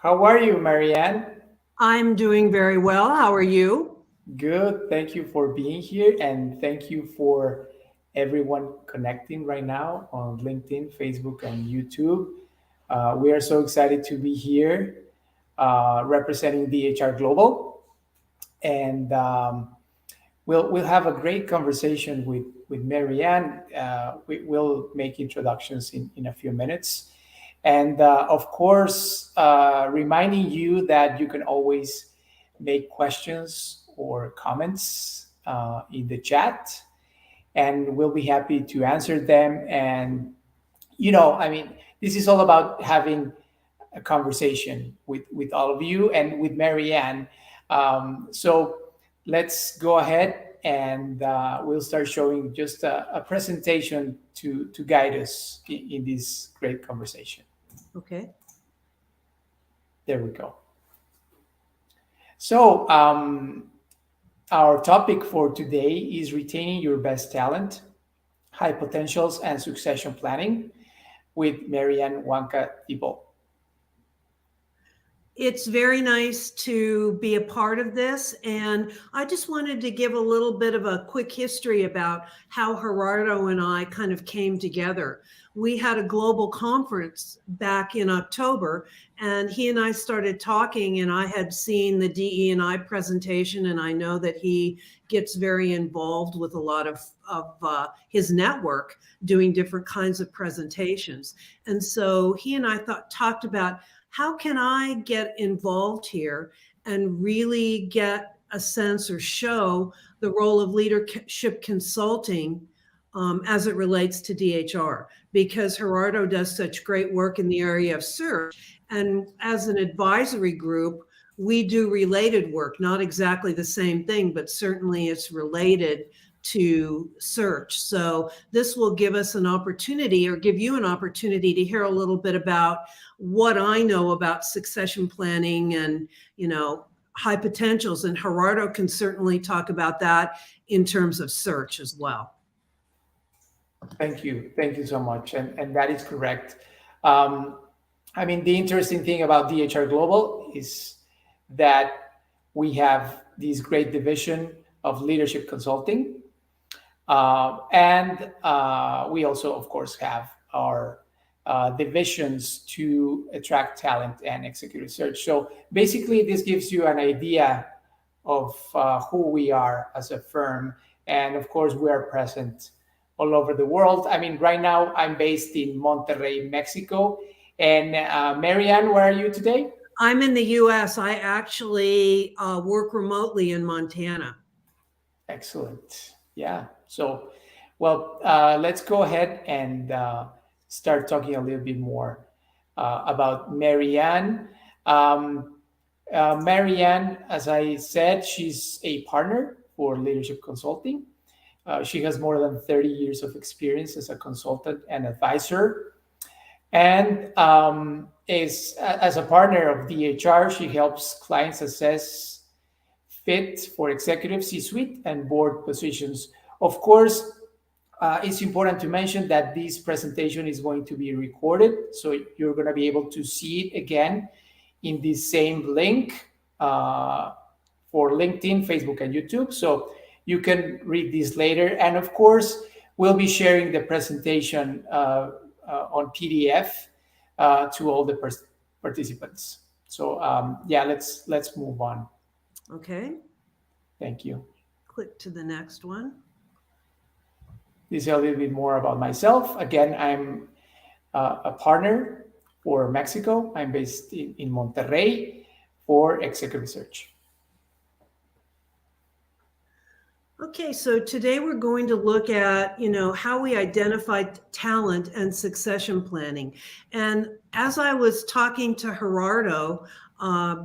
How are you, Marianne? I'm doing very well. How are you? Good. Thank you for being here, and thank you for everyone connecting right now on LinkedIn, Facebook, and YouTube. We are so excited to be here representing DHR Global, and we'll have a great conversation with Marianne. We'll make introductions in a few minutes, and of course, reminding you that you can always make questions or comments in the chat, and we'll be happy to answer them. And I mean, this is all about having a conversation with all of you and with Marianne. So let's go ahead and we'll start showing just a presentation to guide us in this great conversation. Okay. There we go. So our topic for today is retaining your best talent, high potentials, and succession planning with Marianne Wanca-Thibault. It's very nice to be a part of this. And I just wanted to give a little bit of a quick history about how Gerardo and I kind of came together. We had a global conference back in October, and he and I started talking, and I had seen the DE&I presentation, and I know that he gets very involved with a lot of his network doing different kinds of presentations. And so he and I talked about, how can I get involved here and really get a sense or show the role of leadership consulting as it relates to DHR? Because Gerardo does such great work in the area of search. And as an advisory group, we do related work, not exactly the same thing, but certainly it's related to search. So this will give us an opportunity, or give you an opportunity, to hear a little bit about what I know about succession planning and, high potentials. And Gerardo can certainly talk about that in terms of search as well. Thank you. Thank you so much. And that is correct. I mean, the interesting thing about DHR Global is that we have this great division of leadership consulting. And we also, of course, have our divisions to attract talent and executive search. So basically, this gives you an idea of who we are as a firm. And of course, we are present all over the world. I mean, right now, I'm based in Monterrey, Mexico. And Marianne, where are you today? I'm in the U.S. I actually work remotely in Montana. Excellent. Yeah. So, well, let's go ahead and start talking a little bit more about Marianne. Marianne, as I said, she's a partner for leadership consulting. She has more than 30 years of experience as a consultant and advisor. And as a partner of DHR, she helps clients assess fit for executive, C-suite, and board positions. Of course, it's important to mention that this presentation is going to be recorded, so you're going to be able to see it again in the same link for LinkedIn, Facebook, and YouTube. So you can read this later. And of course, we'll be sharing the presentation on PDF to all the participants. So yeah, let's move on. Okay. Thank you. Click to the next one. This is a little bit more about myself. Again, I'm a partner for Mexico. I'm based in Monterrey for executive search. Okay, so today we're going to look at, how we identify talent and succession planning. And as I was talking to Gerardo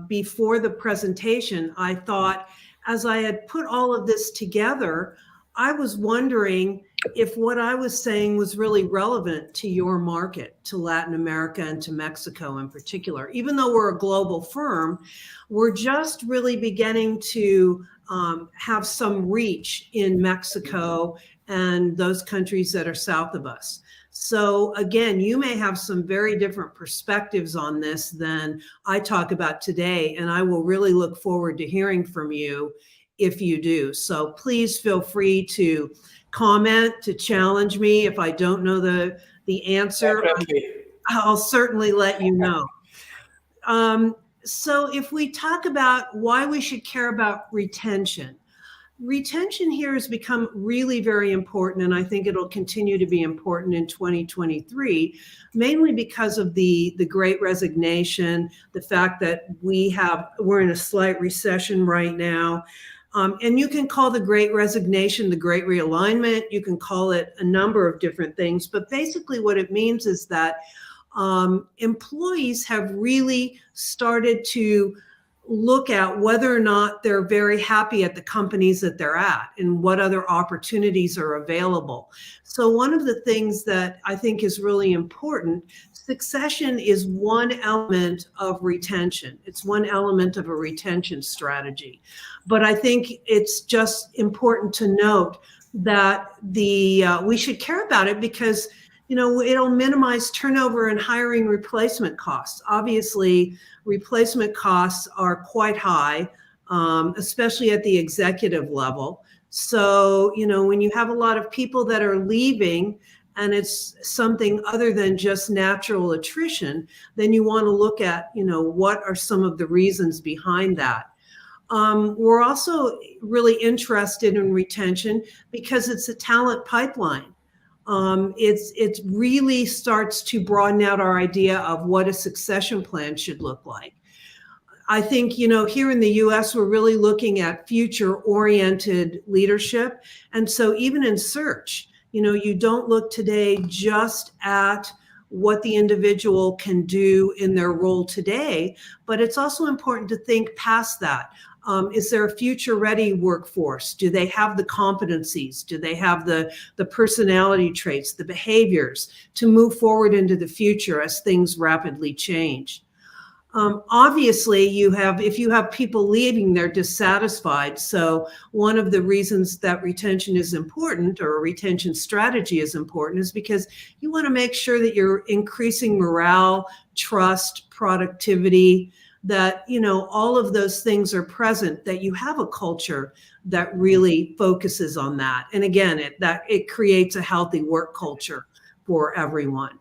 before the presentation, I thought, as I had put all of this together, I was wondering if what I was saying was really relevant to your market, to Latin America and to Mexico in particular. Even though we're a global firm, we're just really beginning to have some reach in Mexico and those countries that are south of us. So again, you may have some very different perspectives on this than I talk about today, and I will really look forward to hearing from you if you do. So please feel free to comment, to challenge me. If I don't know the answer, Definitely. I'll certainly let you know. So if we talk about why we should care about retention, retention here has become really very important, and I think it'll continue to be important in 2023, mainly because of the Great Resignation, the fact that we're in a slight recession right now. And you can call the Great Resignation the Great Realignment. You can call it a number of different things, but basically what it means is that employees have really started to look at whether or not they're very happy at the companies that they're at and what other opportunities are available. So one of the things that I think is really important, succession is one element of retention. It's one element of a retention strategy. But I think it's just important to note that we should care about it because it'll minimize turnover and hiring replacement costs. Obviously, replacement costs are quite high, especially at the executive level. So, when you have a lot of people that are leaving and it's something other than just natural attrition, then you want to look at, what are some of the reasons behind that. We're also really interested in retention because it's a talent pipeline. It really starts to broaden out our idea of what a succession plan should look like. I think, here in the US, we're really looking at future-oriented leadership. And so even in search, you don't look today just at what the individual can do in their role today, but it's also important to think past that. Is there a future-ready workforce? Do they have the competencies? Do they have the personality traits, the behaviors to move forward into the future as things rapidly change? Obviously, if you have people leaving, they're dissatisfied. So one of the reasons that retention is important, or a retention strategy is important, is because you want to make sure that you're increasing morale, trust, productivity, that all of those things are present, that you have a culture that really focuses on that. And again, it creates a healthy work culture for everyone.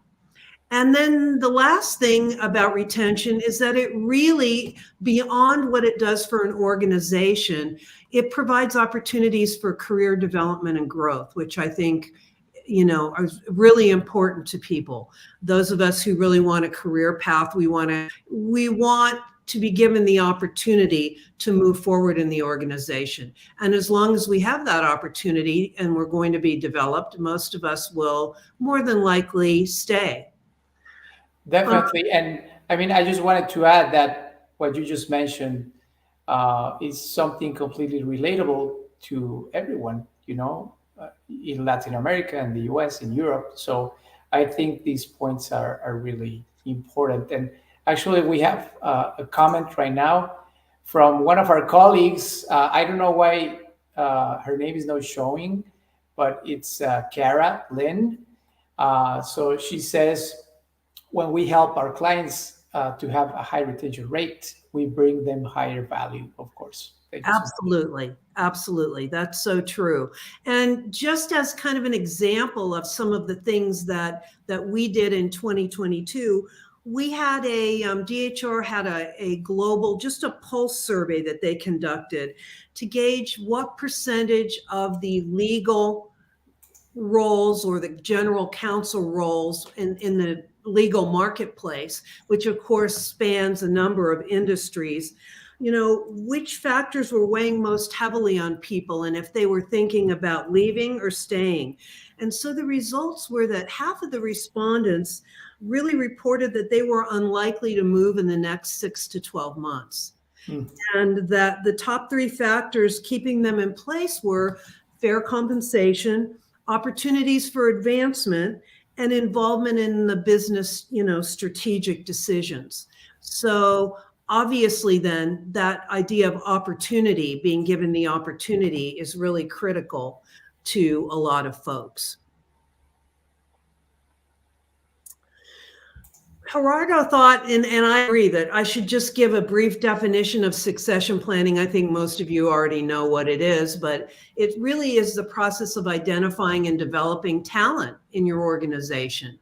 And then the last thing about retention is that it really, beyond what it does for an organization, it provides opportunities for career development and growth, which I think are really important to people. Those of us who really want a career path, we want to be given the opportunity to move forward in the organization. And as long as we have that opportunity and we're going to be developed, most of us will more than likely stay. Definitely. And I mean, I just wanted to add that what you just mentioned is something completely relatable to everyone, in Latin America and the US, in Europe. So I think these points are really important. And actually, we have a comment right now from one of our colleagues. I don't know why her name is not showing, but it's Cara Lynn. So she says, when we help our clients to have a high retention rate, we bring them higher value, of course. Absolutely. Absolutely. That's so true. And just as kind of an example of some of the things that we did in 2022, we had DHR had a global, just a pulse survey that they conducted to gauge what percentage of the legal roles or the general counsel roles in the legal marketplace, which of course spans a number of industries, which factors were weighing most heavily on people and if they were thinking about leaving or staying. And so the results were that half of the respondents really reported that they were unlikely to move in the next 6 to 12 months. And that the top 3 factors keeping them in place were fair compensation, opportunities for advancement, and involvement in the business, strategic decisions. So obviously then that idea of opportunity, being given the opportunity, is really critical to a lot of folks. Gerardo thought, and I agree, that I should just give a brief definition of succession planning. I think most of you already know what it is, but it really is the process of identifying and developing talent in your organization.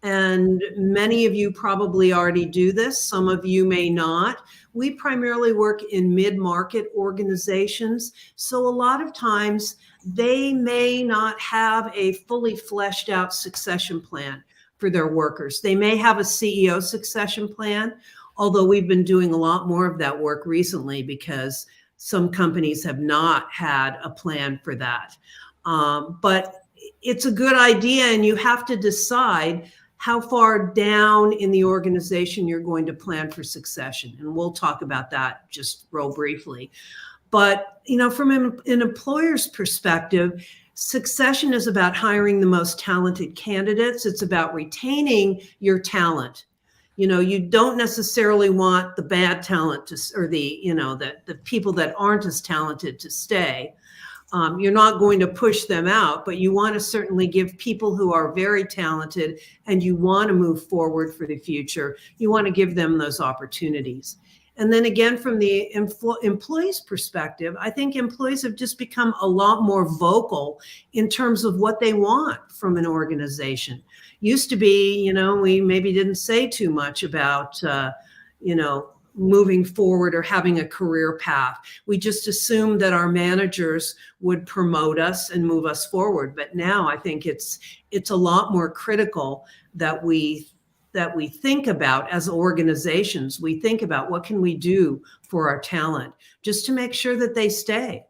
And many of you probably already do this. Some of you may not. We primarily work in mid-market organizations. So a lot of times they may not have a fully fleshed out succession plan for their workers. They may have a CEO succession plan, although we've been doing a lot more of that work recently because some companies have not had a plan for that. But it's a good idea, and you have to decide how far down in the organization you're going to plan for succession. And we'll talk about that just real briefly. But, from an employer's perspective, succession is about hiring the most talented candidates. It's about retaining your talent. You don't necessarily want the bad talent or the people that aren't as talented to stay. You're not going to push them out, but you want to certainly give people who are very talented and you want to move forward for the future, you want to give them those opportunities. And then again, from the employee's perspective, I think employees have just become a lot more vocal in terms of what they want from an organization. Used to be, we maybe didn't say too much about, moving forward or having a career path. We just assumed that our managers would promote us and move us forward. But now I think it's a lot more critical that we think about as organizations. We think about what can we do for our talent just to make sure that they stay.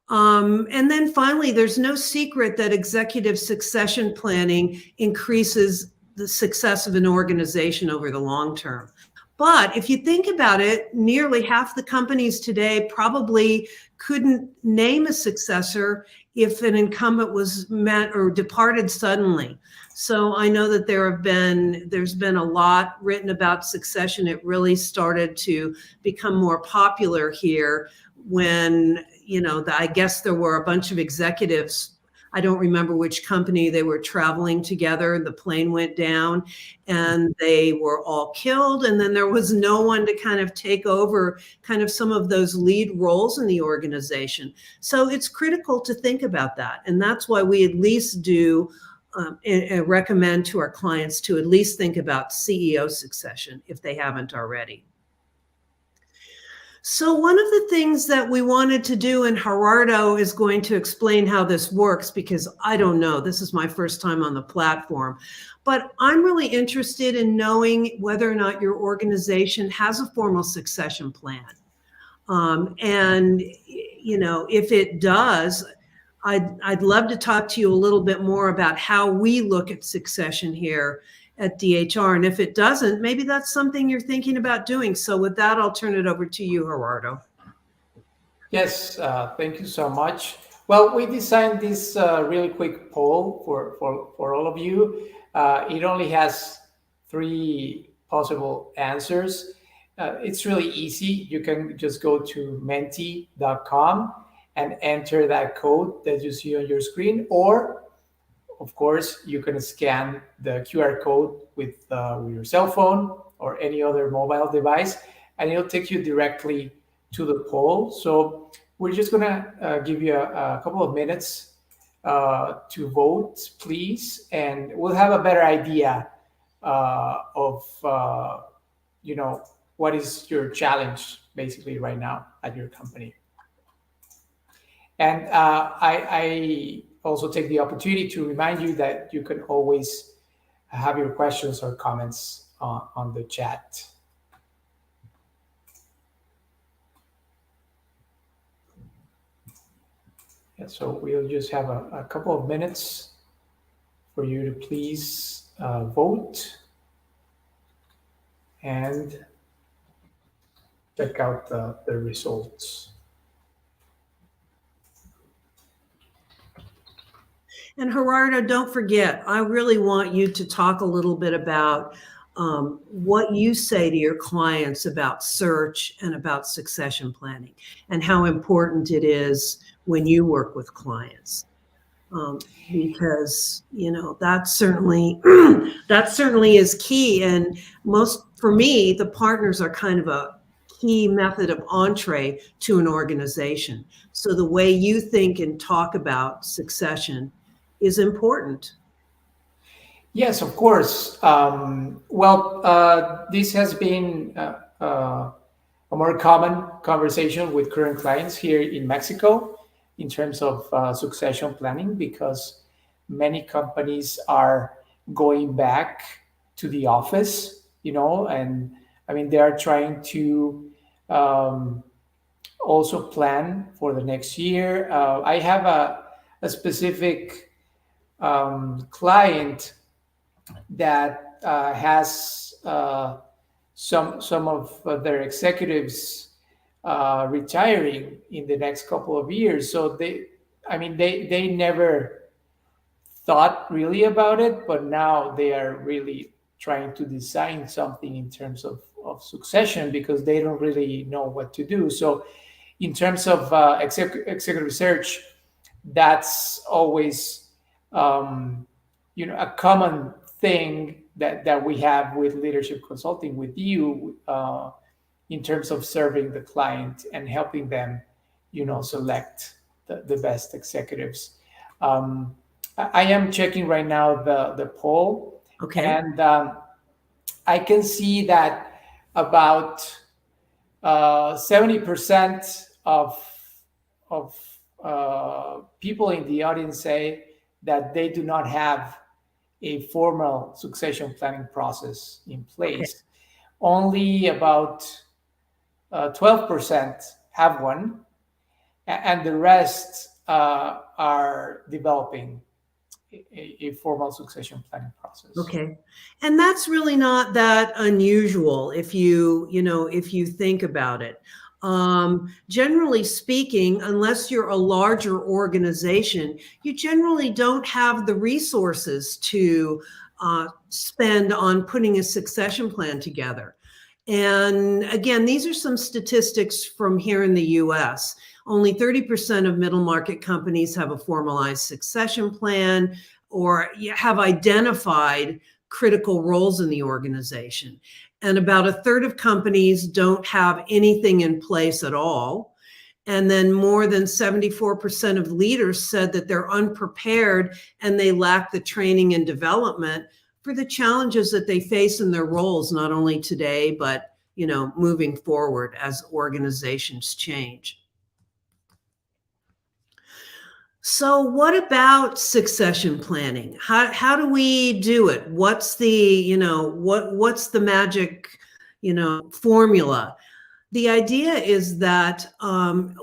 And then finally, there's no secret that executive succession planning increases the success of an organization over the long term. But if you think about it, nearly half the companies today probably couldn't name a successor if an incumbent was met or departed suddenly. So I know that there's been a lot written about succession. It really started to become more popular here when, I guess there were a bunch of executives. I don't remember which company. They were traveling together. The plane went down and they were all killed. And then there was no one to kind of take over kind of some of those lead roles in the organization. So it's critical to think about that. And that's why we at least do recommend to our clients to at least think about CEO succession if they haven't already. So one of the things that we wanted to do, and Gerardo is going to explain how this works because I don't know, this is my first time on the platform, but I'm really interested in knowing whether or not your organization has a formal succession plan. And, if it does, I'd love to talk to you a little bit more about how we look at succession here at DHR. And if it doesn't, maybe that's something you're thinking about doing. So with that, I'll turn it over to you, Gerardo. Yes, thank you so much. Well, we designed this really quick poll for all of you. It only has 3 possible answers. It's really easy. You can just go to menti.com and enter that code that you see on your screen, or of course, you can scan the QR code with your cell phone or any other mobile device, and it'll take you directly to the poll. So we're just going to give you a couple of minutes to vote, please, and we'll have a better idea of what is your challenge basically right now at your company. And I also take the opportunity to remind you that you can always have your questions or comments on the chat. Yeah, so we'll just have a couple of minutes for you to please vote and check out the results. And Gerardo, don't forget, I really want you to talk a little bit about what you say to your clients about search and about succession planning and how important it is when you work with clients. because that certainly that certainly is key. And most for me, the partners are kind of a key method of entree to an organization. So the way you think and talk about succession is important. Yes, of course. This has been a more common conversation with current clients here in Mexico in terms of succession planning, because many companies are going back to the office, and I mean, they are trying to um, also plan for the next year. I have a specific client that has some of their executives retiring in the next couple of years. So I mean, they never thought really about it, but now they are really trying to design something in terms of succession, because they don't really know what to do. So in terms of executive search, that's always um, a common thing that we have with leadership consulting with you, in terms of serving the client and helping them select the best executives. I am checking right now the poll, Okay. and I can see that about 70% of people in the audience say that they do not have a formal succession planning process in Okay. place. Only about 12% have one, and the rest are developing a formal succession planning process. Okay. And that's really not that unusual if if you think about it. Generally speaking, unless you're a larger organization, you generally don't have the resources to spend on putting a succession plan together. And again, these are some statistics from here in the US. Only 30% of middle market companies have a formalized succession plan or have identified critical roles in the organization. And about a third of companies don't have anything in place at all. And then more than 74% of leaders said that they're unprepared and they lack the training and development for the challenges that they face in their roles, not only today, but moving forward as organizations change. So what about succession planning? How do we do it? What's what's the magic, formula? The idea is that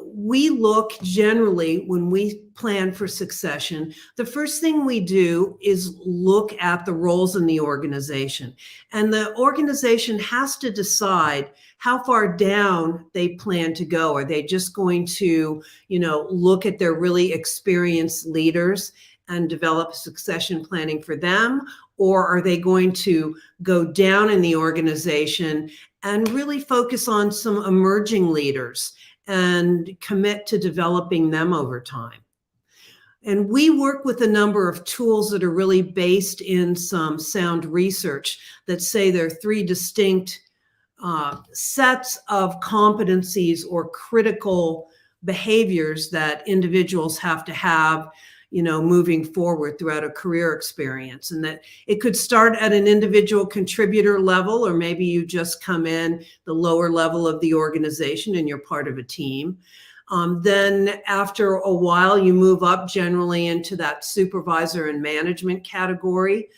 we look generally when we plan for succession, the first thing we do is look at the roles in the organization. And the organization has to decide how far down they plan to go. Are they just going to, look at their really experienced leaders and develop succession planning for them? Or are they going to go down in the organization and really focus on some emerging leaders and commit to developing them over time? And we work with a number of tools that are really based in some sound research that say there are three distinct sets of competencies or critical behaviors that individuals have to have, moving forward throughout a career experience. And that it could start at an individual contributor level, or maybe you just come in the lower level of the organization and you're part of a team. Then after a while, you move up generally into that supervisor and management category.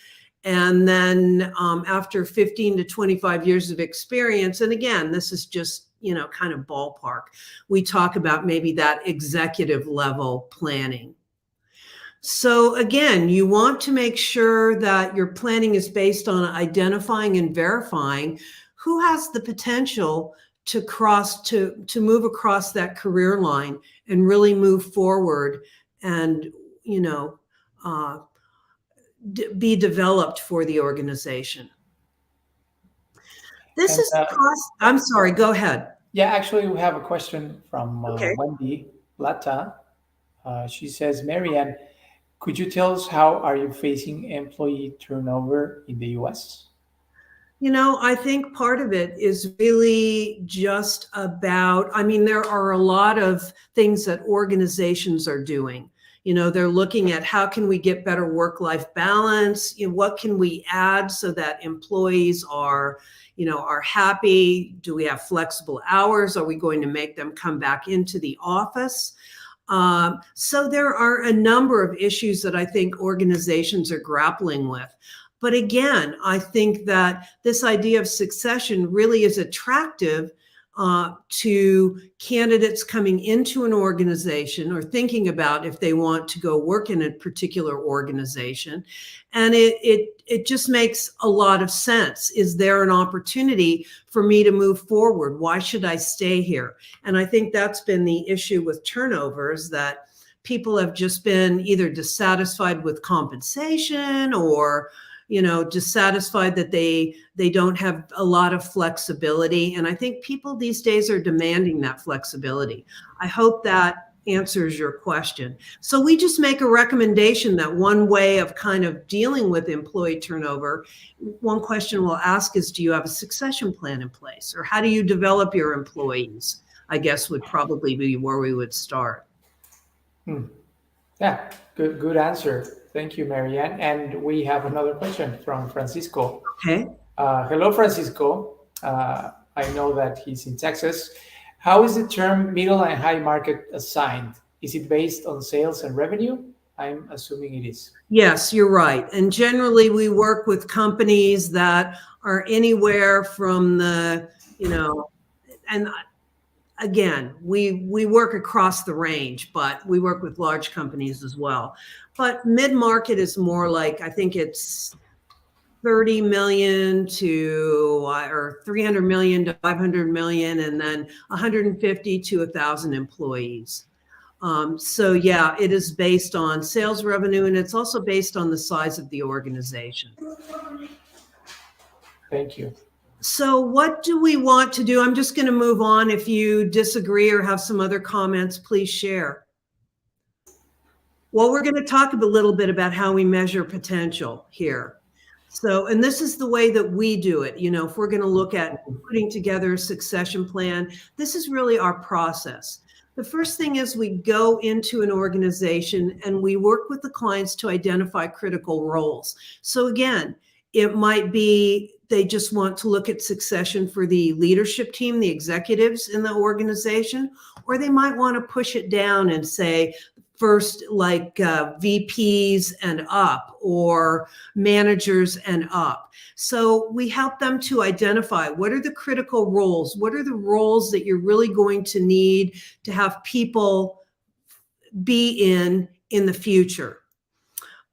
And then after 15 to 25 years of experience, and again, this is just, kind of ballpark, we talk about maybe that executive level planning. So again, you want to make sure that your planning is based on identifying and verifying who has the potential to move across that career line and really move forward and, be developed for the organization. This And is I'm sorry, go ahead. yeah, actually, we have a question from Okay. Wendy Lata. She says, Marianne, Could you tell us how are you facing employee turnover in the US? I think part of it is really just about, I mean, there are a lot of things that organizations are doing. They're looking at how can we get better work-life balance? What can we add so that employees are happy? Do we have flexible hours? Are we going to make them come back into the office? So there are a number of issues that I think organizations are grappling with. But again, I think that this idea of succession really is attractive to candidates coming into an organization or thinking about if they want to go work in a particular organization. And it just makes a lot of sense. Is there an opportunity for me to move forward? Why should I stay here? And I think that's been the issue with turnovers, that people have just been either dissatisfied with compensation or dissatisfied that they don't have a lot of flexibility. And I think people these days are demanding that flexibility. I hope that answers your question. So we just make a recommendation that one way of kind of dealing with employee turnover, one question we'll ask is, do you have a succession plan in place? Or how do you develop your employees? I guess would probably be where we would start. Yeah, good answer. Thank you, Marianne. And we have another question from Francisco. Okay. Hello, Francisco. I know that he's in Texas. How is the term middle and high market assigned? Is it based on sales and revenue? I'm assuming it is. Yes, you're right. And generally, we work with companies that are anywhere from and again, we work across the range, but we work with large companies as well. But mid-market is more like, I think it's 30 million or 300 million to 500 million, and then 150 to 1,000 employees. So yeah, it is based on sales revenue, and it's also based on the size of the organization. Thank you. So what do we want to do? I'm just going to move on. If you disagree or have some other comments, please share. Well, we're going to talk a little bit about how we measure potential here. So, and this is the way that we do it. If we're going to look at putting together a succession plan, this is really our process. The first thing is we go into an organization and we work with the clients to identify critical roles. So again, it might be they just want to look at succession for the leadership team, the executives in the organization, or they might want to push it down and say, first, like VPs and up, or managers and up. So we help them to identify what are the critical roles, what are the roles that you're really going to need to have people be in the future.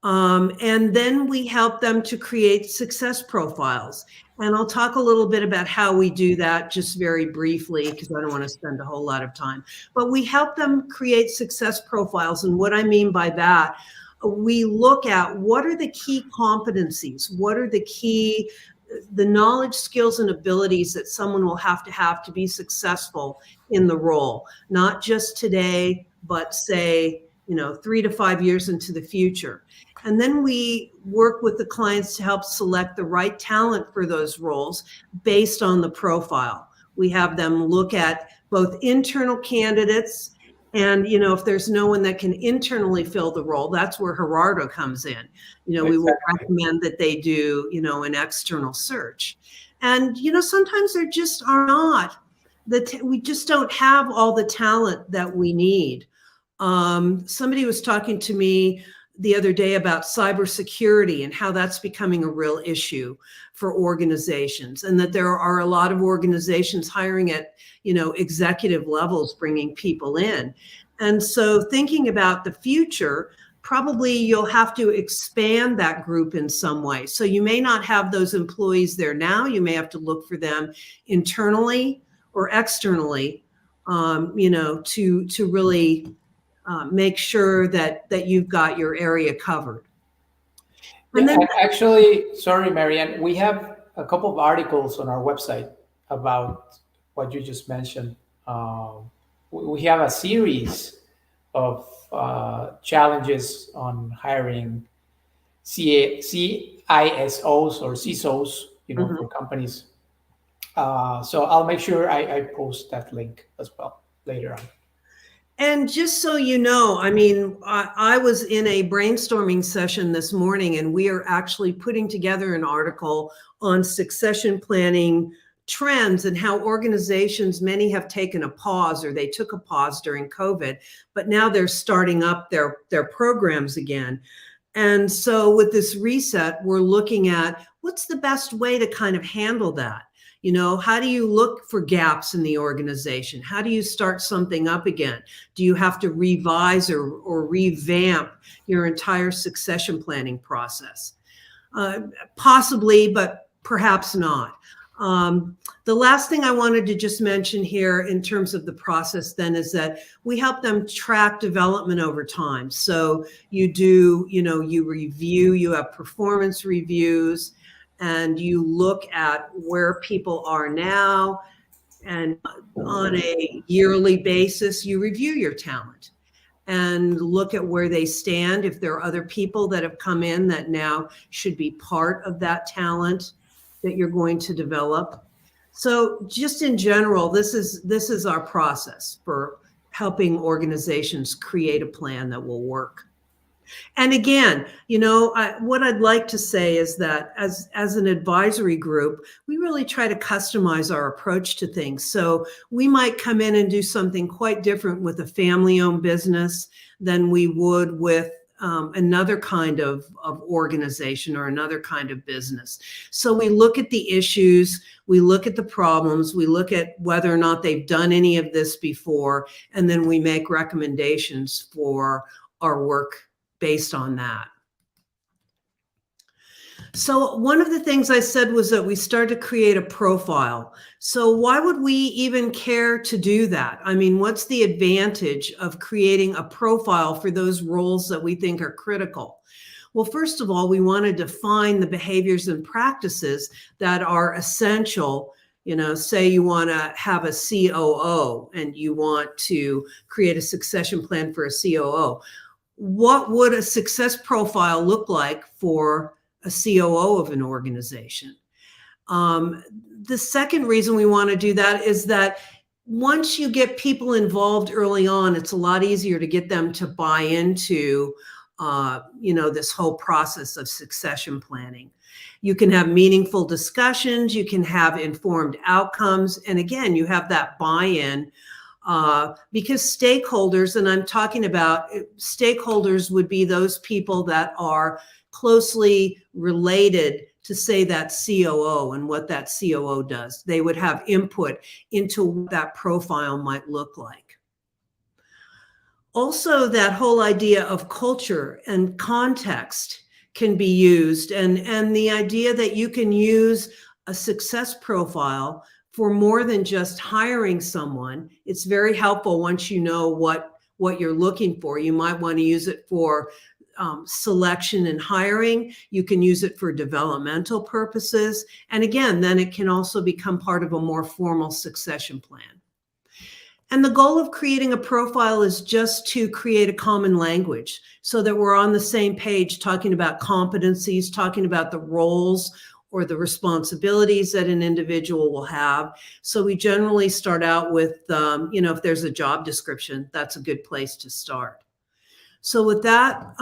And then we help them to create success profiles. And I'll talk a little bit about how we do that just very briefly, because I don't want to spend a whole lot of time. But we help them create success profiles. And what I mean by that, we look at what are the key competencies, what are the knowledge, skills, and abilities that someone will have to be successful in the role, not just today, but say, 3 to 5 years into the future. And then we work with the clients to help select the right talent for those roles based on the profile. We have them look at both internal candidates and, if there's no one that can internally fill the role, that's where Gerardo comes in. We will recommend that they do, an external search. And, sometimes there just are not. We just don't have all the talent that we need. Somebody was talking to me the other day about cybersecurity and how that's becoming a real issue for organizations, and that there are a lot of organizations hiring at, executive levels, bringing people in. And so thinking about the future, probably you'll have to expand that group in some way. So you may not have those employees there now. You may have to look for them internally or externally, to really make sure that you've got your area covered. And then, actually, sorry, Marianne, we have a couple of articles on our website about what you just mentioned. We have a series of challenges on hiring CISOs or CISOs, Mhm. for companies. So I'll make sure I post that link as well later on. And just so you know, I mean, I was in a brainstorming session this morning, and we are actually putting together an article on succession planning trends and how organizations, many have taken a pause, or they took a pause during COVID, but now they're starting up their programs again. And so with this reset, we're looking at what's the best way to kind of handle that. How do you look for gaps in the organization? How do you start something up again? Do you have to revise or revamp your entire succession planning process? Possibly, but perhaps not. The last thing I wanted to just mention here in terms of the process then is that we help them track development over time. So you do, you review, you have performance reviews, and you look at where people are now. And on a yearly basis, you review your talent and look at where they stand. If there are other people that have come in that now should be part of that talent that you're going to develop. So just in general, this is our process for helping organizations create a plan that will work. And again, what I'd like to say is that as an advisory group, we really try to customize our approach to things. So we might come in and do something quite different with a family-owned business than we would with another kind of organization or another kind of business. So we look at the issues, we look at the problems, we look at whether or not they've done any of this before, and then we make recommendations for our work based on that. So one of the things I said was that we started to create a profile. So why would we even care to do that? I mean, what's the advantage of creating a profile for those roles that we think are critical? Well, first of all, we want to define the behaviors and practices that are essential. Say you want to have a COO and you want to create a succession plan for a COO. What would a success profile look like for a COO of an organization? The second reason we want to do that is that once you get people involved early on, it's a lot easier to get them to buy into, this whole process of succession planning. You can have meaningful discussions, you can have informed outcomes, and again, you have that buy-in. Because stakeholders, and I'm talking about stakeholders would be those people that are closely related to, say, that COO and what that COO does. They would have input into what that profile might look like. Also, that whole idea of culture and context can be used, and the idea that you can use a success profile for more than just hiring someone. It's very helpful once you know what you're looking for. You might want to use it for selection and hiring. You can use it for developmental purposes. And again, then it can also become part of a more formal succession plan. And the goal of creating a profile is just to create a common language so that we're on the same page talking about competencies, talking about the roles or the responsibilities that an individual will have. So we generally start out with, if there's a job description, that's a good place to start. So with that,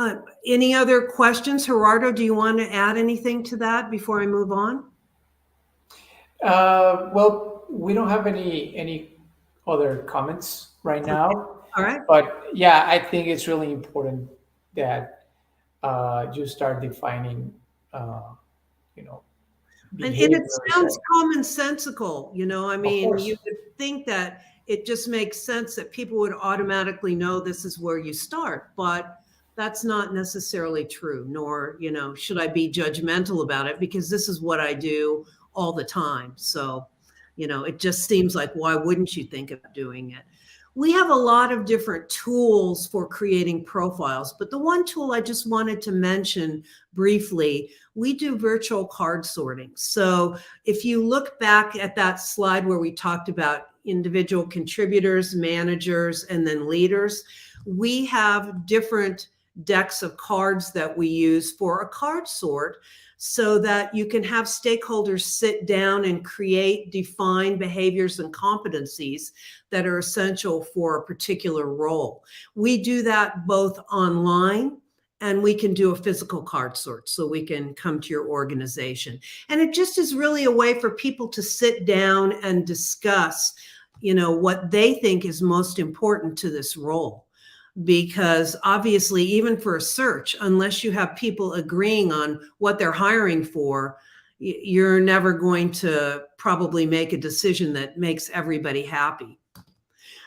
any other questions? Gerardo, do you want to add anything to that before I move on? Well, we don't have any other comments right now. All right. But yeah, I think it's really important that you start defining, And it sounds behaviors. commonsensical, I mean, you would think that it just makes sense that people would automatically know this is where you start, but that's not necessarily true, nor, should I be judgmental about it, because this is what I do all the time. So, it just seems like, why wouldn't you think of doing it? We have a lot of different tools for creating profiles, but the one tool I just wanted to mention briefly, we do virtual card sorting. So if you look back at that slide where we talked about individual contributors, managers, and then leaders, we have different decks of cards that we use for a card sort so that you can have stakeholders sit down and create defined behaviors and competencies that are essential for a particular role. We do that both online, and we can do a physical card sort so we can come to your organization. And it just is really a way for people to sit down and discuss, what they think is most important to this role. Because obviously, even for a search, unless you have people agreeing on what they're hiring for, you're never going to probably make a decision that makes everybody happy.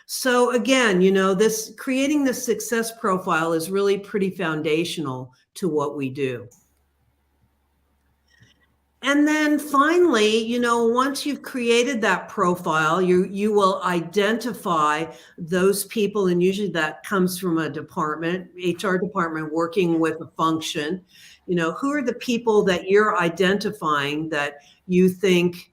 So again, this creating the success profile is really pretty foundational to what we do. And then finally, once you've created that profile, you will identify those people, and usually that comes from a department, HR department working with a function. Who are the people that you're identifying that you think,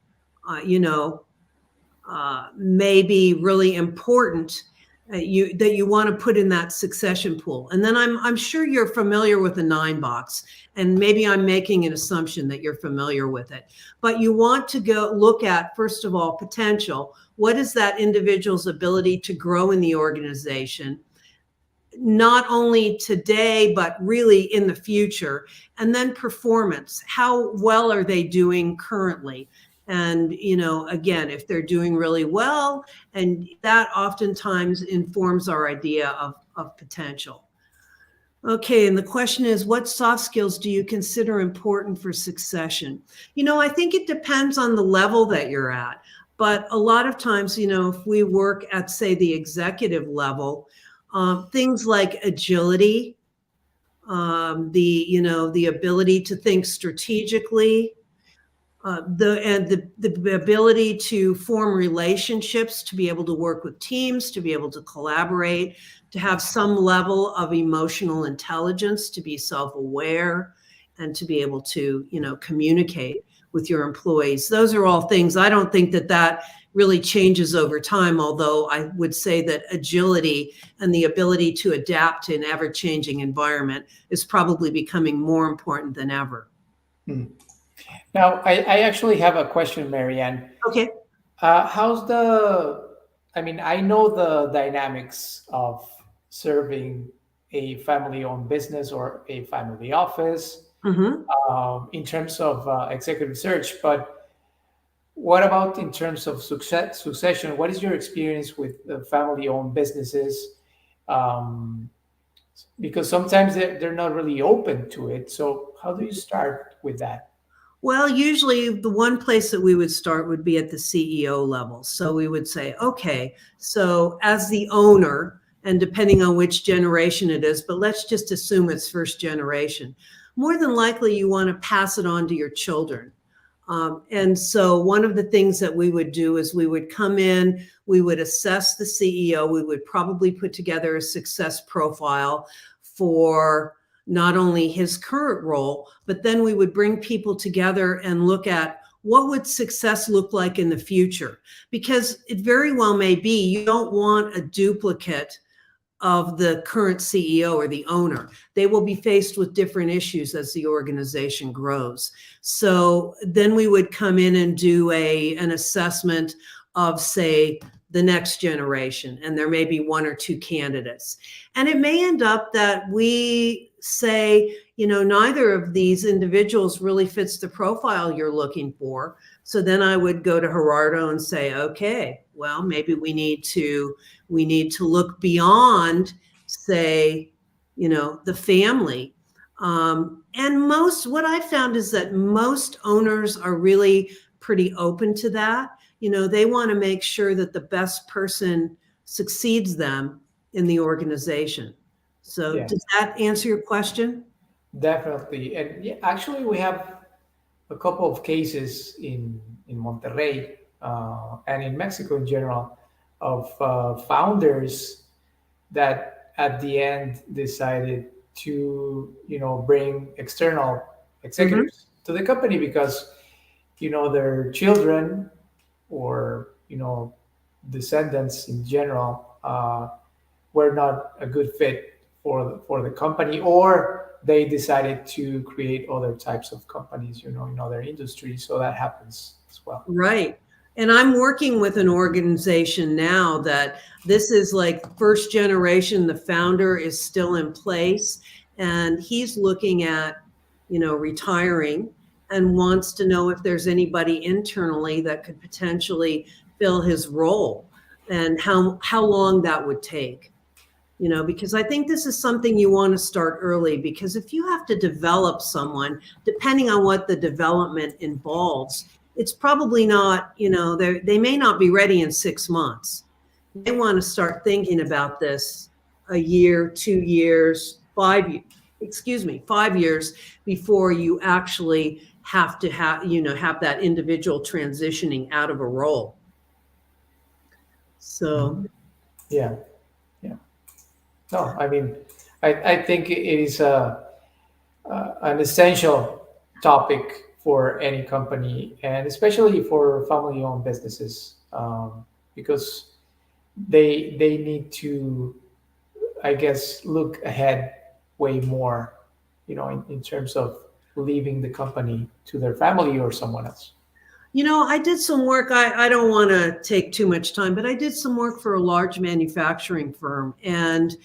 may be really important, that you want to put in that succession pool. And then I'm sure you're familiar with the 9 box, and maybe I'm making an assumption that you're familiar with it. But you want to go look at, first of all, potential. What is that individual's ability to grow in the organization, not only today, but really in the future? And then performance. How well are they doing currently? And, again, if they're doing really well, and that oftentimes informs our idea of potential. Okay, and the question is, what soft skills do you consider important for succession? I think it depends on the level that you're at. But a lot of times, if we work at, say, the executive level, things like agility, the ability to think strategically, the ability to form relationships, to be able to work with teams, to be able to collaborate, to have some level of emotional intelligence, to be self-aware, and to be able to, communicate with your employees. Those are all things. I don't think that really changes over time, although I would say that agility and the ability to adapt to an ever-changing environment is probably becoming more important than ever. Now, I actually have a question, Marianne. Okay. I know the dynamics of serving a family-owned business or a family office in terms of executive search, but what about in terms of succession? What is your experience with family-owned businesses? Because sometimes they're not really open to it. So how do you start with that? Well, usually the one place that we would start would be at the CEO level. So we would say, okay, so as the owner, and depending on which generation it is, but let's just assume it's first generation, more than likely you want to pass it on to your children. And so one of the things that we would do is we would come in, we would assess the CEO, we would probably put together a success profile for not only his current role, but then we would bring people together and look at what would success look like in the future? Because it very well may be you don't want a duplicate of the current CEO or the owner. They will be faced with different issues as the organization grows. So then we would come in and do an assessment of, say, the next generation, and there may be 1 or 2 candidates. And it may end up that we say, neither of these individuals really fits the profile you're looking for. So then I would go to Gerardo and say, okay, well, maybe we need to look beyond, say, the family. And what I found is that most owners are really pretty open to that. They want to make sure that the best person succeeds them in the organization. So yeah. Does that answer your question? Definitely. And yeah, actually, we have a couple of cases in Monterrey and in Mexico in general of founders that at the end decided to, bring external executives to the company because, their children or, descendants in general were not a good fit for the company, or they decided to create other types of companies, in other industries. So that happens as well. Right. And I'm working with an organization now that this is like first generation. The founder is still in place, and he's looking at, retiring, and wants to know if there's anybody internally that could potentially fill his role, and how long that would take. Because I think this is something you want to start early, because if you have to develop someone, depending on what the development involves, it's probably not, they may not be ready in 6 months. They want to start thinking about this a year, 2 years, 5 years before you actually have to have that individual transitioning out of a role. So, yeah. No, I mean, I think it is an essential topic for any company, and especially for family-owned businesses, because they need to, I guess, look ahead way more, in terms of leaving the company to their family or someone else. I did some work. I don't want to take too much time, but I did some work for a large manufacturing firm, and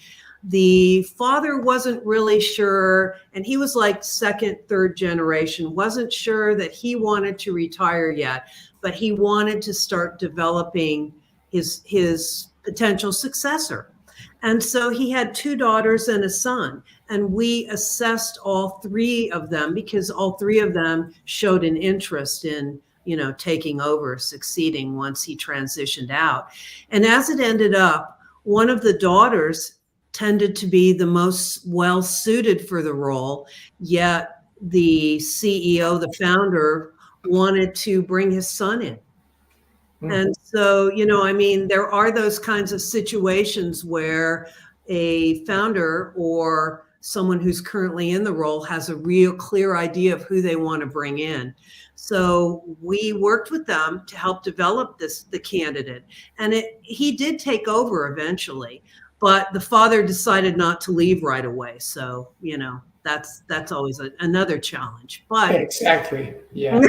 the father wasn't really sure, and he was like second, third generation, wasn't sure that he wanted to retire yet, but he wanted to start developing his potential successor. And so he had 2 daughters and a son, and we assessed all 3 of them, because all 3 of them showed an interest in taking over, succeeding once he transitioned out. And as it ended up, one of the daughters tended to be the most well suited for the role, yet the CEO, the founder, wanted to bring his son in. And so, there are those kinds of situations where a founder or someone who's currently in the role has a real clear idea of who they want to bring in. So we worked with them to help develop the candidate, and he did take over eventually, but the father decided not to leave right away. So, that's always another challenge. But exactly, yeah.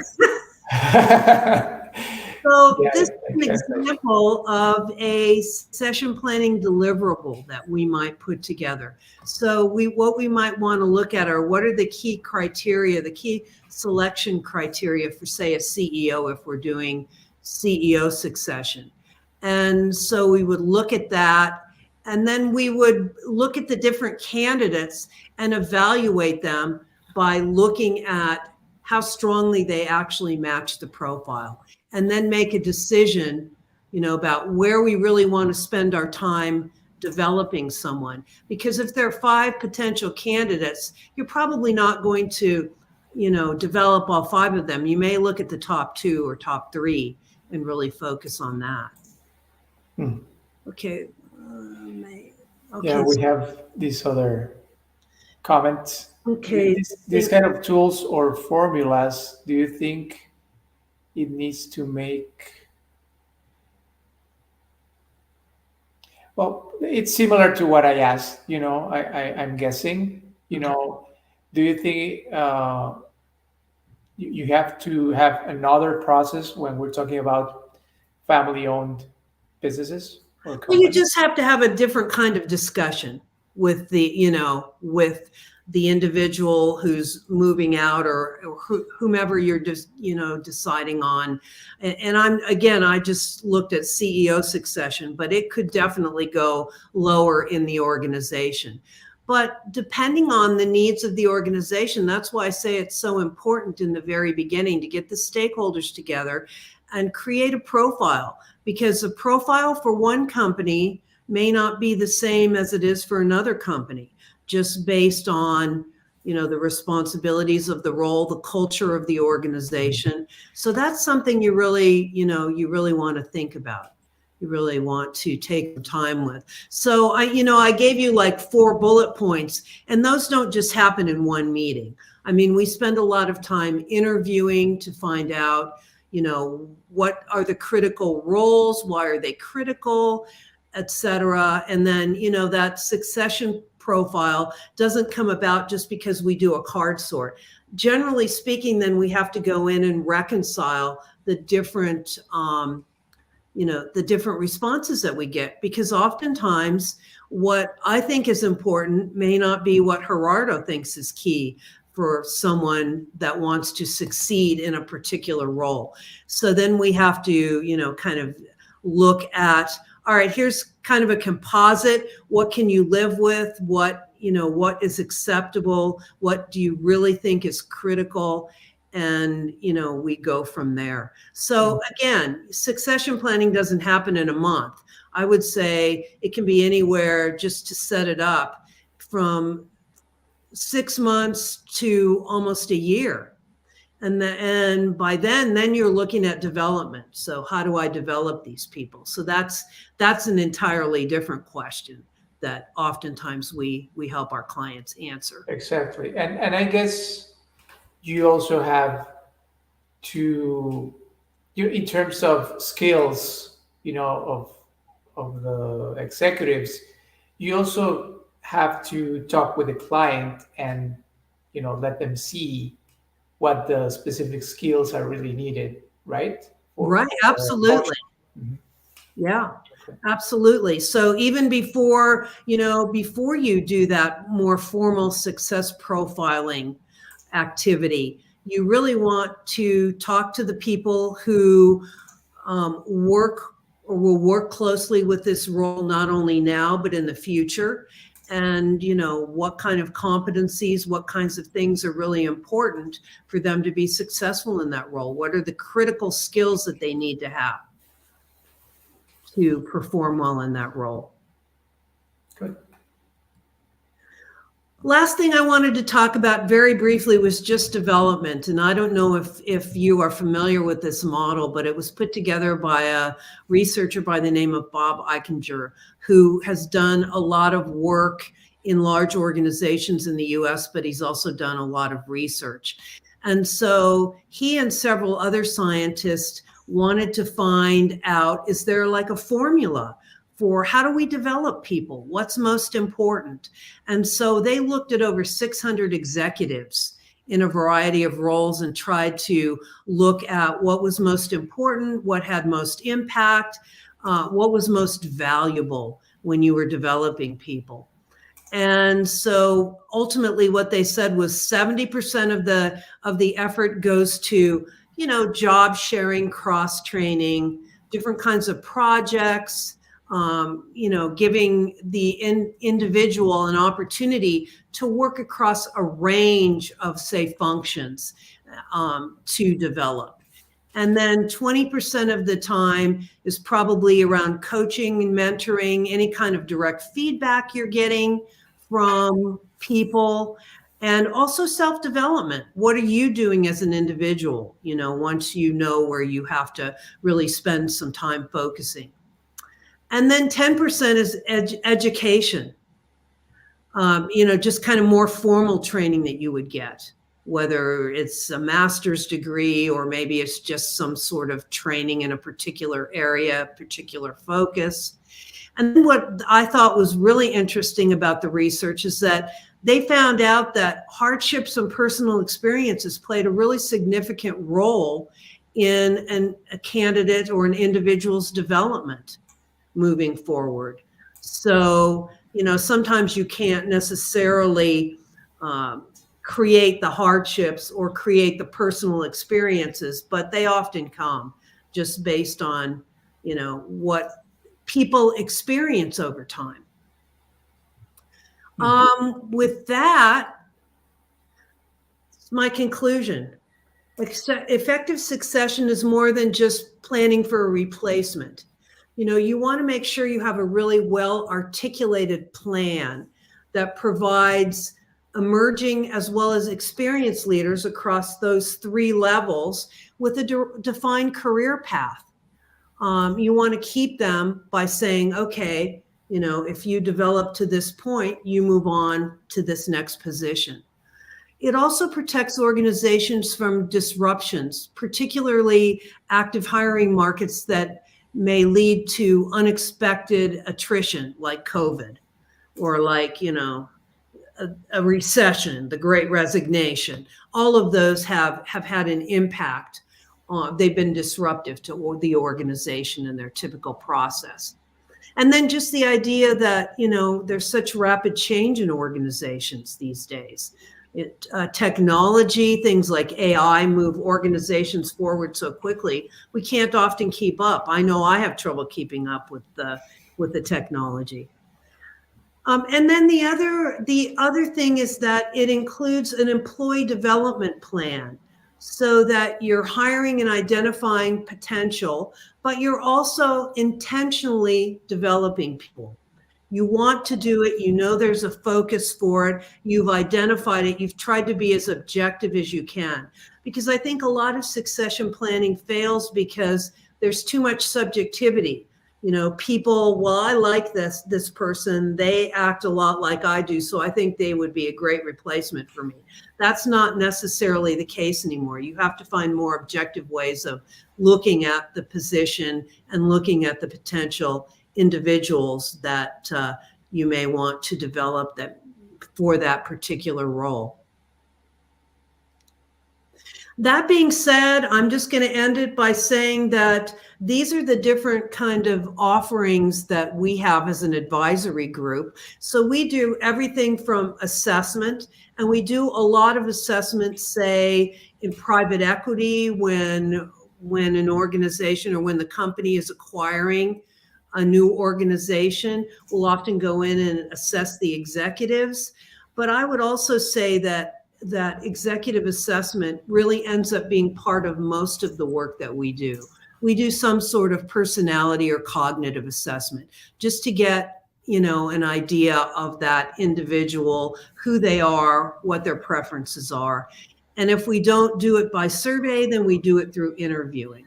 So Yeah, this is an exactly. example of a session planning deliverable that we might put together. So what we might want to look at are, what are the key criteria, the key selection criteria for, say, a CEO, if we're doing CEO succession. And so we would look at that, and then we would look at the different candidates and evaluate them by looking at how strongly they actually match the profile, and then make a decision, about where we really want to spend our time developing someone. Because if there are 5 potential candidates, you're probably not going to, develop all 5 of them. You may look at the top 2 or top 3 and really focus on that. Okay. Yeah, we have these other comments. Okay. These kind of tools or formulas, do you think it needs to make? Well, it's similar to what I asked. I'm guessing. Do you think you have to have another process when we're talking about family-owned businesses or companies? Well, you just have to have a different kind of discussion with with the individual who's moving out, or whomever you're just, deciding on. And I just looked at CEO succession, but it could definitely go lower in the organization. But depending on the needs of the organization, that's why I say it's so important in the very beginning to get the stakeholders together and create a profile, because a profile for one company may not be the same as it is for another company, just based on, the responsibilities of the role, the culture of the organization. So that's something you really want to think about. You really want to take time with. So I gave you like 4 bullet points, and those don't just happen in one meeting. I mean, we spend a lot of time interviewing to find out, what are the critical roles? Why are they critical? et cetera. And then, that succession profile doesn't come about just because we do a card sort. Generally speaking, then we have to go in and reconcile the different, the different responses that we get, because oftentimes what I think is important may not be what Gerardo thinks is key for someone that wants to succeed in a particular role. So then we have to, kind of look at, all right, here's kind of a composite. What can you live with? What is acceptable? What do you really think is critical? And, we go from there. So again, succession planning doesn't happen in a month. I would say it can be anywhere, just to set it up, from 6 months to almost a year. And by then you're looking at development. So how do I develop these people? So that's an entirely different question that oftentimes we help our clients answer. Exactly. And I guess you also have to, in terms of skills, of the executives, you also have to talk with the client and, let them see what the specific skills are really needed, right? Right. Absolutely. Mhm. Yeah, absolutely. So even before you do that more formal success profiling activity, you really want to talk to the people who work or will work closely with this role, not only now, but in the future. And, what kind of competencies, what kinds of things are really important for them to be successful in that role? What are the critical skills that they need to have to perform well in that role? Good. Last thing I wanted to talk about very briefly was just development. And I don't know if you are familiar with this model, but it was put together by a researcher by the name of Bob Eichinger, who has done a lot of work in large organizations in the US, but he's also done a lot of research. And so he and several other scientists wanted to find out, is there like a formula for how do we develop people? What's most important? And so they looked at over 600 executives in a variety of roles and tried to look at what was most important, what had most impact, what was most valuable when you were developing people. And so ultimately what they said was 70% of the effort goes to, job sharing, cross training, different kinds of projects, giving the individual an opportunity to work across a range of, say, functions to develop. And then 20% of the time is probably around coaching and mentoring, any kind of direct feedback you're getting from people, and also self-development. What are you doing as an individual, once you know where you have to really spend some time focusing? And then 10% is education, just kind of more formal training that you would get, whether it's a master's degree or maybe it's just some sort of training in a particular area, particular focus. And what I thought was really interesting about the research is that they found out that hardships and personal experiences played a really significant role in a candidate or an individual's development moving forward. So, sometimes you can't necessarily create the hardships or create the personal experiences, but they often come just based on, what people experience over time. With that, it's my conclusion. Effective succession is more than just planning for a replacement. You want to make sure you have a really well articulated plan that provides emerging as well as experienced leaders across those 3 levels with a defined career path. You want to keep them by saying, okay, if you develop to this point, you move on to this next position. It also protects organizations from disruptions, particularly active hiring markets that may lead to unexpected attrition like COVID, or like, a recession, the Great Resignation. All of those have had an impact on, they've been disruptive to the organization and their typical process. And then just the idea that, there's such rapid change in organizations these days. Technology, things like AI move organizations forward so quickly, we can't often keep up. I know I have trouble keeping up with the technology. And then the other thing is that it includes an employee development plan, so that you're hiring and identifying potential, but you're also intentionally developing people. You want to do it, there's a focus for it, you've identified it, you've tried to be as objective as you can. Because I think a lot of succession planning fails because there's too much subjectivity. People, well, I like this person, they act a lot like I do, so I think they would be a great replacement for me. That's not necessarily the case anymore. You have to find more objective ways of looking at the position and looking at the potential individuals that you may want to develop that for that particular role. That being said, I'm just going to end it by saying that these are the different kind of offerings that we have as an advisory group. So we do everything from assessment, and we do a lot of assessments, say, in private equity, when an organization or when the company is acquiring a new organization, we'll often go in and assess the executives. But I would also say that executive assessment really ends up being part of most of the work that we do. We do some sort of personality or cognitive assessment just to get, an idea of that individual, who they are, what their preferences are. And if we don't do it by survey, then we do it through interviewing.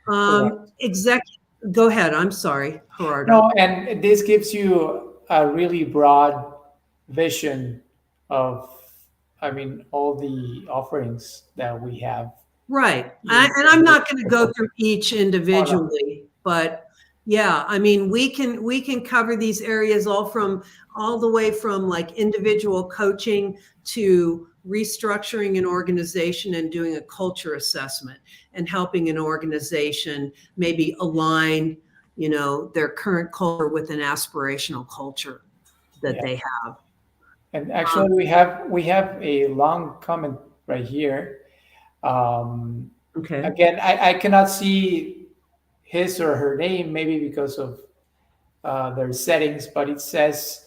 Go ahead. I'm sorry, Gerardo. No, and this gives you a really broad vision of, all the offerings that we have. Right. And I'm not going to go through each individually, but yeah, we can cover these areas all the way from like individual coaching to restructuring an organization and doing a culture assessment and helping an organization maybe align, their current culture with an aspirational culture that they have. And actually, we have a long comment right here. Okay. Again, I cannot see his or her name, maybe because of their settings, but it says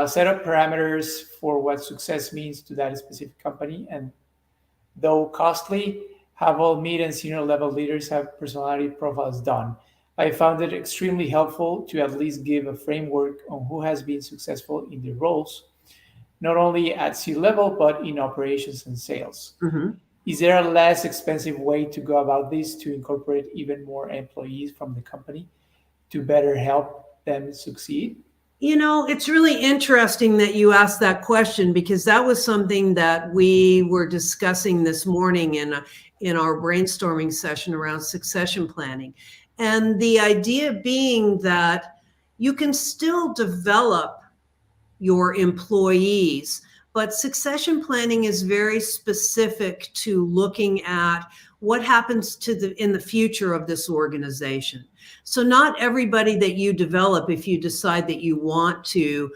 set up parameters for what success means to that specific company. And though costly, have all mid and senior level leaders have personality profiles done. I found it extremely helpful to at least give a framework on who has been successful in their roles, not only at C-level, but in operations and sales. Mm-hmm. Is there a less expensive way to go about this to incorporate even more employees from the company to better help them succeed? It's really interesting that you asked that question, because that was something that we were discussing this morning in our brainstorming session around succession planning. And the idea being that you can still develop your employees, but succession planning is very specific to looking at what happens in the future of this organization. So not everybody that you develop, if you decide that you want to,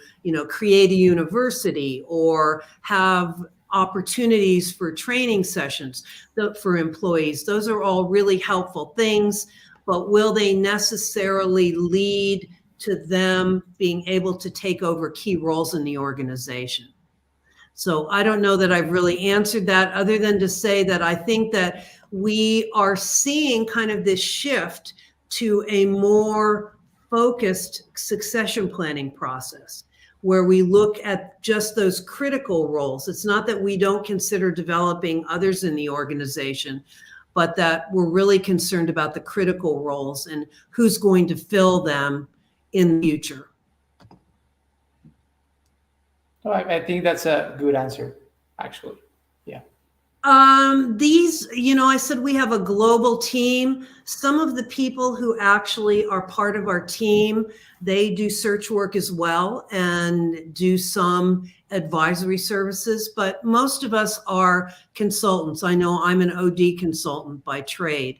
create a university or have opportunities for training sessions for employees, those are all really helpful things, but will they necessarily lead to them being able to take over key roles in the organization? So I don't know that I've really answered that, other than to say that I think that we are seeing kind of this shift to a more focused succession planning process, where we look at just those critical roles. It's not that we don't consider developing others in the organization, but that we're really concerned about the critical roles and who's going to fill them in the future. Oh, I think that's a good answer, actually. Yeah. I said we have a global team. Some of the people who actually are part of our team, they do search work as well and do some advisory services, but most of us are consultants. I know I'm an OD consultant by trade.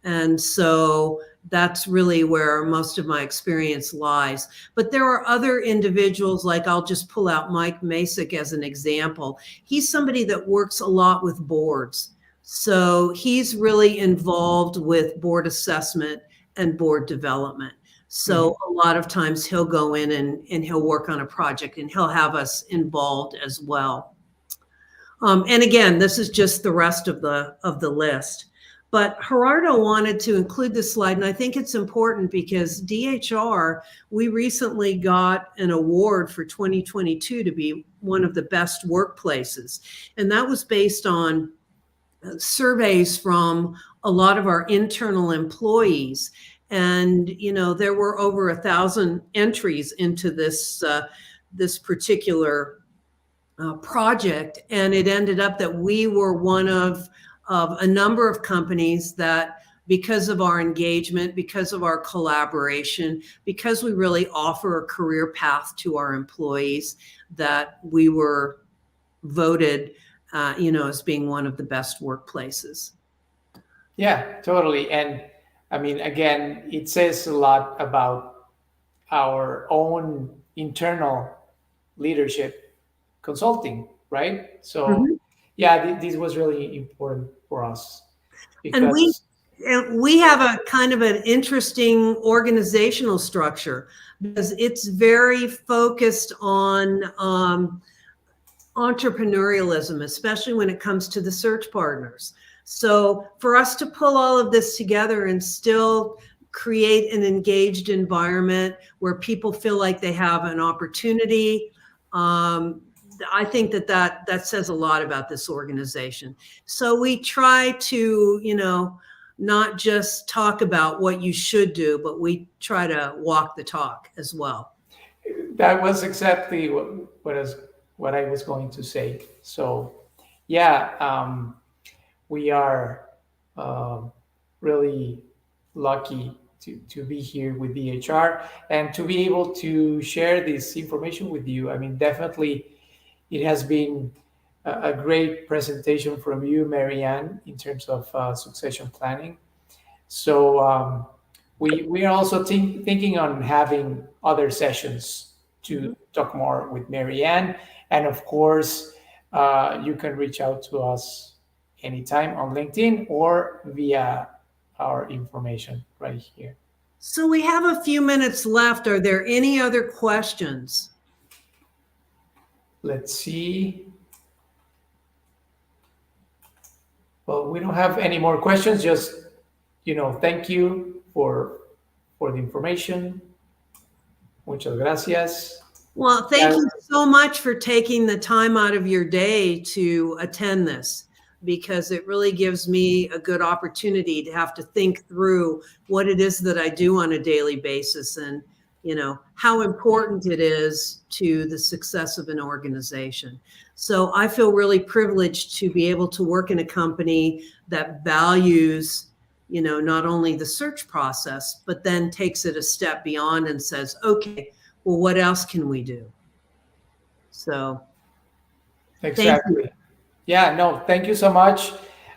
And so that's really where most of my experience lies. But there are other individuals, like I'll just pull out Mike Masick as an example. He's somebody that works a lot with boards. So he's really involved with board assessment and board development. So a lot of times he'll go in and he'll work on a project and he'll have us involved as well. And again, this is just the rest of the list. But Gerardo wanted to include this slide, and I think it's important because DHR, we recently got an award for 2022 to be one of the best workplaces. And that was based on surveys from a lot of our internal employees. And, there were over 1,000 entries into this particular project. And it ended up that we were one of a number of companies that, because of our engagement, because of our collaboration, because we really offer a career path to our employees, that we were voted, as being one of the best workplaces. Yeah, totally. And I mean, again, it says a lot about our own internal leadership consulting, right? So, yeah, this was really important for us And because, we have a kind of an interesting organizational structure because it's very focused on entrepreneurialism, especially when it comes to the search partners. So for us to pull all of this together and still create an engaged environment where people feel like they have an opportunity, I think that says a lot about this organization. So we try to, not just talk about what you should do, but we try to walk the talk as well. that was exactly what I was going to say. So, yeah, we are uh, really lucky to be here with DHR and to be able to share this information with you. I mean, definitely, it has been a great presentation from you, Marianne, in terms of succession planning. So we are also thinking on having other sessions to talk more with Marianne, and of course, you can reach out to us anytime on LinkedIn or via our information right here. So we have a few minutes left. Are there any other questions? Let's see. Well, we don't have any more questions. Just thank you for the information. Muchas gracias. Well, thank you so much for taking the time out of your day to attend this, because it really gives me a good opportunity to have to think through what it is that I do on a daily basis and, how important it is to the success of an organization. So I feel really privileged to be able to work in a company that values, not only the search process, but then takes it a step beyond and says, okay, well, what else can we do? So Exactly. Yeah, no, thank you so much,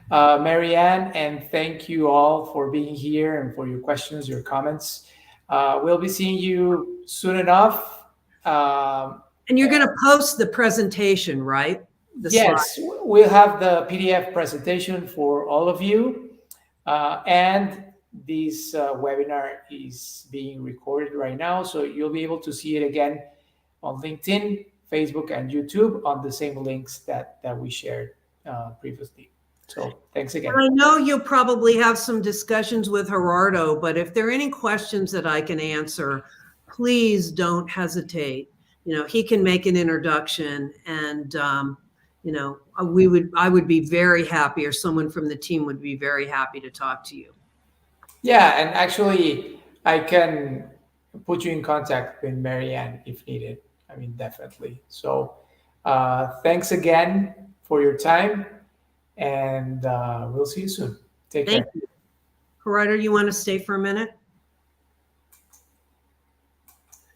Marianne, and thank you all for being here and for your questions, your comments. We'll be seeing you soon enough. And you're going to post the presentation, right? Yes, we'll have the PDF presentation for all of you. And this webinar is being recorded right now, so you'll be able to see it again on LinkedIn, Facebook, and YouTube on the same links that we shared previously. So thanks again. I know you'll probably have some discussions with Gerardo, but if there are any questions that I can answer, please don't hesitate. He can make an introduction, and I would be very happy, or someone from the team would be very happy to talk to you. Yeah, and actually, I can put you in contact with Marianne if needed. I mean, definitely. So, thanks again for your time, and we'll see you soon. Take Thank care. you. Gerardo, you want to stay for a minute?